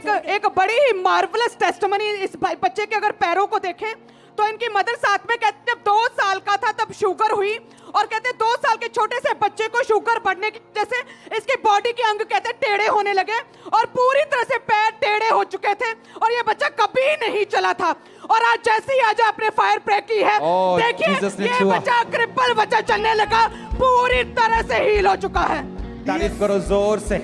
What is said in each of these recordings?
एक बड़ी ही marvellous testimony इस बच्चे के अगर पैरों को देखें तो इनकी मदर साथ में कहते जब 2 साल का था तब शुगर हुई और कहते 2 साल के छोटे से बच्चे को शुगर बढ़ने की वजह से इसकी बॉडी के अंग कहते टेढ़े होने लगे और पूरी तरह से पैर टेढ़े हो चुके थे और ये बच्चा कभी नहीं चला था और आज जैसे ही आज आपने फायर ब्रेक की है देखिए ये बच्चा क्रिपल बच्चा चलने लगा, पूरी तरह से हील हो चुका है। तारीफ करो जोर से।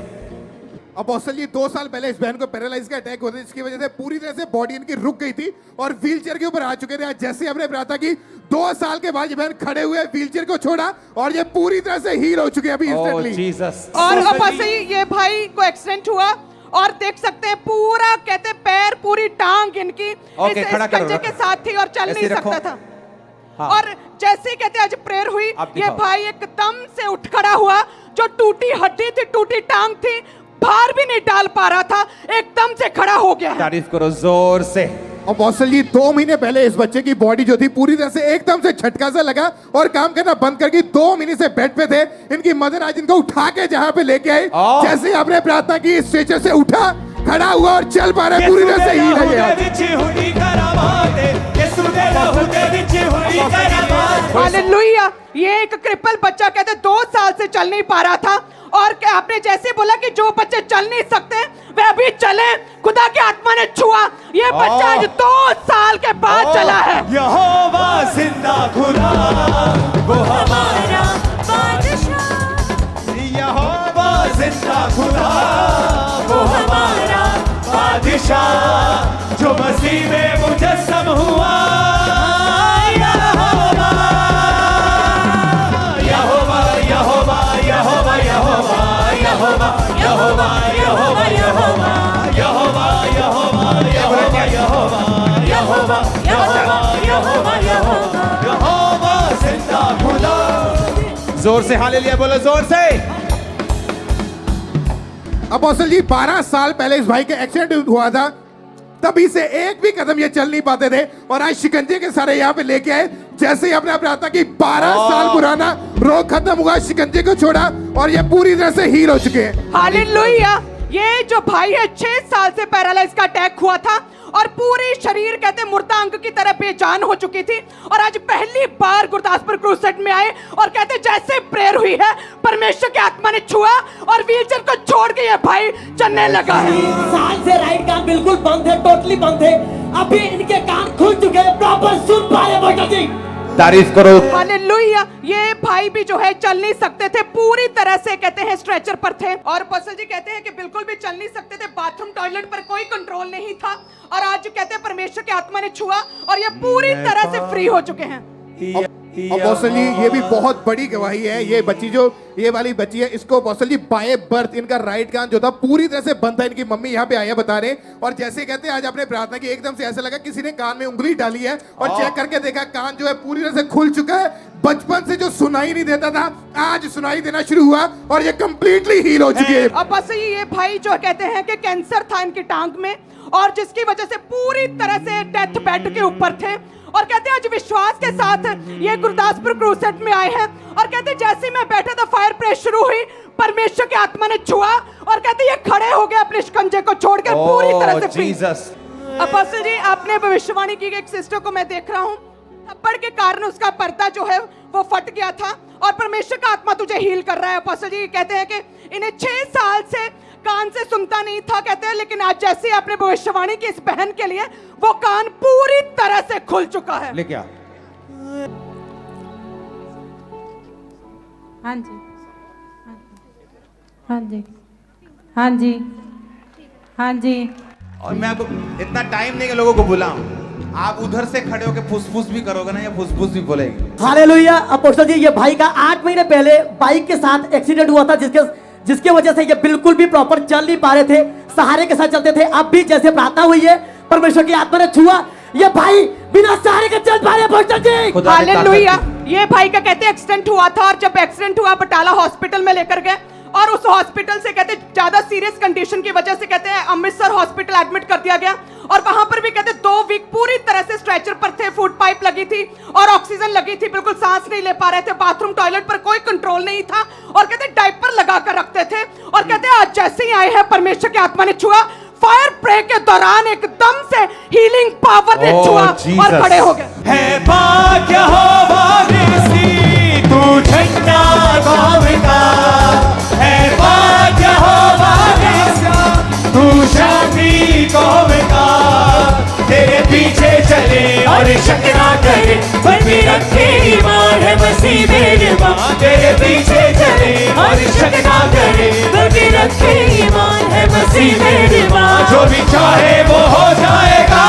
अपोस्टल जी 2 साल पहले इस बहन को पैरालाइज का अटैक हुआ था जिसकी वजह से पूरी तरह से बॉडी इनकी रुक गई थी और व्हीलचेयर के ऊपर आ चुके थे। आज जैसे हमने प्रार्थना की 2 साल के बाद ये बहन खड़े हुए व्हीलचेयर को छोड़ा और ये पूरी तरह से हील हो चुके हैं अभी इंस्टेंटली। और अब से ये भाई को एक्सीडेंट हुआ और देख सकते हैं पूरा कहते पैर पूरी टांग इनकी इस कंचे के साथ थी और चल नहीं सकता था। हाँ। और जैसे ही कहते आज प्रेयर हुई ये भाई एकदम से उठ खड़ा हुआ, जो टूटी हड्डी थी टूटी टांग थी भार भी नहीं डाल पा रहा था एकदम से खड़ा हो गया। तारीफ करो जोर से। अपोस्टल जी 2 महीने पहले इस बच्चे की बॉडी जो थी पूरी तरह से एकदम से झटका सा लगा और काम करना बंद कर गई। 2 महीने से बेड पे थे, इनकी मदर आज इनको उठा के जहां पे लेके आई, जैसे आपने प्रार्थना की स्ट्रेचर से उठा खड़ा हुआ और चल पा रहा है, पूरी तरह से हील है। हालेलुया। ये एक क्रिपल बच्चा कहते 2 साल से चल नहीं पा रहा था और आपने जैसे बोला कि जो बच्चे चल नहीं सकते वे अभी चले, खुदा की आत्मा ने छुआ, ये बच्चा आज 2 साल के बाद चला है। यहोवा जिंदा खुदा वो हमारा बादशाह, यहोवा जिंदा खुदा वो हमारा बादशाह, जो मसीह में मुजस्सम हुआ। यहोवा यहोवा यहोवा यहोवा यहोवा यहोवा यहोवा यहोवा यहोवा यहोवा यहोवा यहोवा यहोवा यहोवा यहोवा यहोवा यहोवा जिंदा खुदा। जोर से हालेलुया बोलो, जोर से। अपोस्टल जी 12 साल पहले इस भाई का एक्सीडेंट हुआ था, तभी से एक भी कदम ये चल नहीं पाते थे और आज शिकंजे के सारे यहाँ पे लेके आए। जैसे ही अपने प्रार्थना की 12 साल पुराना रोग खत्म हुआ, शिकंजे को छोड़ा और ये पूरी तरह से हील हो चुके हैं। हालेलुया। ये जो भाई है 6 साल से पैरालाइज का अटैक हुआ था और पूरी शरीर कहते मुर्दा अंग की तरह बेजान हो चुकी थी और आज पहली बार गुरदासपुर क्रूसेड में आए और कहते जैसे प्रेयर हुई है परमेश्वर की आत्मा ने छुआ और व्हीलचेयर को छोड़ के ये भाई चलने लगा है। 3 साल से राइट कान बिल्कुल बंद है, टोटली बंद है, अभी इनके कान खुल चुके हैं, प्रॉपर सुन पा रहे बेटा जी। तारीफ करो। हालेलुया। ये भाई भी जो है चल नहीं सकते थे, पूरी तरह से कहते हैं स्ट्रेचर पर थे और अपोस्टल जी कहते हैं कि बिल्कुल भी चल नहीं सकते थे, बाथरूम टॉयलेट पर कोई कंट्रोल नहीं था और आज कहते हैं परमेश्वर की आत्मा ने छुआ और ये पूरी तरह से फ्री हो चुके हैं। अपोस्टल जी ये भी बहुत बड़ी गवाही है। ये बच्ची जो ये वाली बच्ची है, इसको अपोस्टल जी बाय बर्थ इनका राइट कान जो था पूरी तरह से बंद था। इनकी मम्मी यहाँ पे आया बता रहे और जैसे कहते हैं आज आपने प्रार्थना की एकदम से ऐसा लगा किसी ने कान में उंगली डाली है और चेक करके देखा कान जो है पूरी तरह से खुल चुका है। बचपन से जो सुनाई नहीं देता था आज सुनाई देना शुरू हुआ और ये कंप्लीटली हील हो चुकी है। अब बस ये भाई जो कहते हैं कि कैंसर था इनकी टांग में और जिसकी वजह से पूरी तरह से डेथ बेड के ऊपर थे और कहते हैं आज विश्वास के साथ ये गुरदासपुर क्रूसेड में आए हैं और कहते हैं जैसे मैं बैठा था फायर प्रेस शुरू हुई, परमेश्वर की आत्मा ने छुआ और कहते हैं ये खड़े हो गए अपने शिकंजे को छोड़कर पूरी तरह से फ्री। अपोस्टल जी आपने भविष्यवाणी की एक सिस्टर को मैं देख रहा हूँ, थप्पड़ के कारण उसका पर्दा जो है वो फट गया था और परमेश्वर का आत्मा तुझे हील कर रहा है। अपोस्टल जी कहते हैं कि इन्हें 6 साल से कान से सुनता नहीं था कहते हैं, लेकिन आज जैसे आपने भविष्यवाणी की इस बहन के लिए वो कान पूरी तरह से खुल चुका है। लेके आ। हाँ जी हाँ जी हाँ जी हाँ जी। और मैं आपको इतना टाइम नहीं कि लोगों को बुलाऊं, आप उधर से खड़े होकर फुसफुस भी करोगे ना, या फुसफुस भी बोलेगी। हालेलुया। अपोस्टल जी ये भाई का 8 महीने पहले बाइक के साथ एक्सीडेंट हुआ था जिसके वजह से ये बिल्कुल भी प्रॉपर चल नहीं पा रहे थे, सहारे के साथ चलते थे। अब भी जैसे प्रार्थना हुई है परमेश्वर की आत्मा ने छुआ, ये भाई बिना सहारे के चल पा रहे। अपोस्टल जी हालेलुया। ये भाई का कहते हैं एक्सीडेंट हुआ था और जब एक्सीडेंट हुआ बटाला हॉस्पिटल में लेकर गए और उस हॉस्पिटल से कहते ज्यादा सीरियस कंडीशन की वजह से कहते हैं अमृतसर हॉस्पिटल एडमिट कर दिया गया और वहां पर भी कहते 2 वीक पूरी तरह से स्ट्रेचर पर थे, फूड पाइप लगी थी और ऑक्सीजन लगी थी, बिल्कुल सांस नहीं ले पा रहे थे, बाथरूम टॉयलेट पर कोई कंट्रोल नहीं था और कहते डायपर लगा कर रखते थे और कहते आज जैसे ही आए हैं परमेश्वर की आत्मा ने छुआ, फायर प्रे के दौरान एकदम से हीलिंग पावर ने Oh, छुआ Jesus. और खड़े हो गए। है भाग्य हो वारिसी तू झंडा कौम का, है भाग्य हो वारिसी तू शांति कौम का, तेरे पीछे चले और शक ना करे, बन के रखे ईमान है मसीह मेरे माँ, तेरे पीछे चले और शक ना करे, बन के रखे ईमान है मसीह मेरे माँ, जो भी चाहे वो हो जाएगा।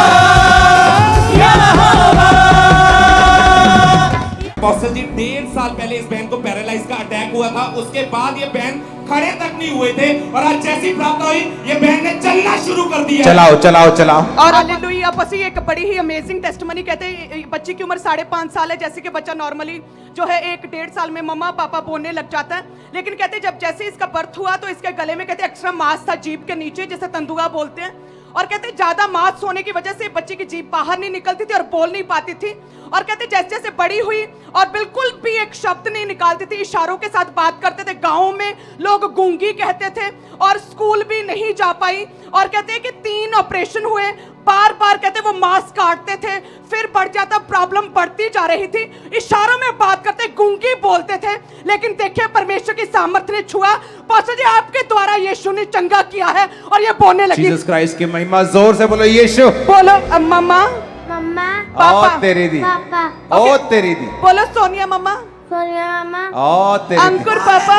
अपोस्टल जी 1.5 साल पहले इस बहन को पैरालाइज का अटैक हुआ था, उसके बाद ये बहन खड़े तक नहीं हुए थे और आज जैसी प्रार्थना हुई ये बहन ने चलना शुरू कर दिया। चलाओ चलाओ चलाओ। और हालेलुया, बस ये एक बड़ी ही अमेजिंग टेस्टमनी। कहते हैं बच्ची की उम्र 5.5 साल है, जैसे कि बच्चा नॉर्मली जो है 1-1.5 साल में मम्मा पापा बोलने लग जाता है, लेकिन कहते हैं जब जैसे इसका बर्थ हुआ तो इसके गले में कहते हैं एक्स्ट्रा मांस था जीभ के नीचे, जिसे तंदुआ बोलते हैं, और कहते हैं ज्यादा मांस होने की वजह से बच्चे की जीभ बाहर नहीं निकलती थी और बोल नहीं पाती थी। और कहते जैसे जैसे बड़ी हुई और बिल्कुल भी एक शब्द नहीं निकालती थी, इशारों के साथ बात करते थे, गाँव में लोग गूंगी कहते थे, और स्कूल भी नहीं जा पाई। और कहते हैं कि 3 ऑपरेशन हुए, बार बार कहते वो मांस काटते थे, फिर बढ़ जाता, प्रॉब्लम बढ़ती जा रही थी, इशारों में बात करते, गूंगी बोलते थे, लेकिन देखिए परमेश्वर की सामर्थ्य ने छुआ। पास्टर जी आपके द्वारा यीशु ने चंगा किया है और ये बोलने लगी। जीसस क्राइस्ट की महिमा, जोर से बोलो यीशु। बोलो मम्मा, मम्मा, पापा, ओ तेरी दी, पापा, ओ तेरी दी, बोलो सोनिया मम्मा, सोनिया मामा, ओ तेरी दी, अंकुर पापा,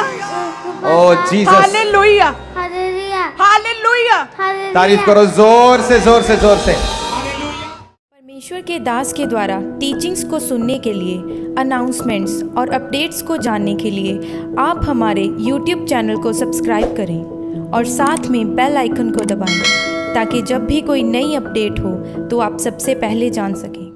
oh Jesus. Hallelujah, hallelujah, hallelujah. Hallelujah. तारीफ करो जोर से जोर से जोर से। परमेश्वर के दास के द्वारा टीचिंग्स को सुनने के लिए, अनाउंसमेंट्स और अपडेट्स को जानने के लिए आप हमारे YouTube चैनल को सब्सक्राइब करें और साथ में बेल आइकन को दबाएं, ताकि जब भी कोई नई अपडेट हो तो आप सबसे पहले जान सकें।